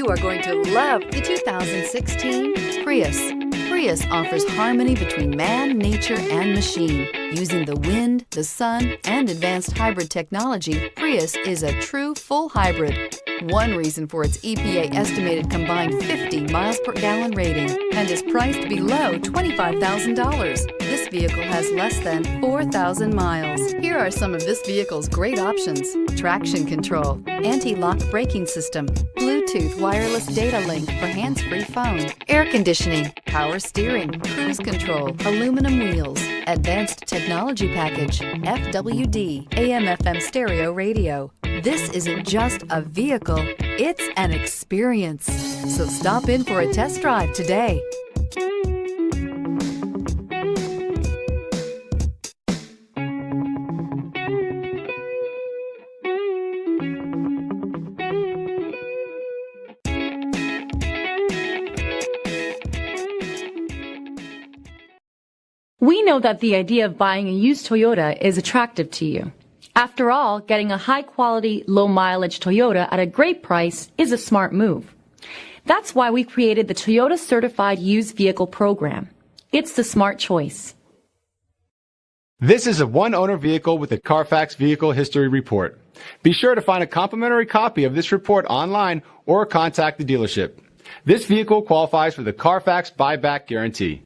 You are going to love the 2016 Prius. Prius offers harmony between man, nature, and machine. Using the wind, the sun, and advanced hybrid technology, Prius is a true full hybrid. One reason for its EPA estimated combined 50 miles per gallon rating and is priced below $25,000. This vehicle has less than 4,000 miles. Here are some of this vehicle's great options: traction control, anti-lock braking system, Bluetooth wireless data link for hands-free phone, air conditioning, power steering, cruise control, aluminum wheels, advanced technology package, FWD, AM/FM stereo radio. This isn't just a vehicle, it's an experience. So stop in for a test drive today. We know that the idea of buying a used Toyota is attractive to you. After all, getting a high-quality, low-mileage Toyota at a great price is a smart move. That's why we created the Toyota Certified Used Vehicle Program. It's the smart choice. This is a one-owner vehicle with a Carfax Vehicle History Report. Be sure to find a complimentary copy of this report online or contact the dealership. This vehicle qualifies for the Carfax Buyback Guarantee.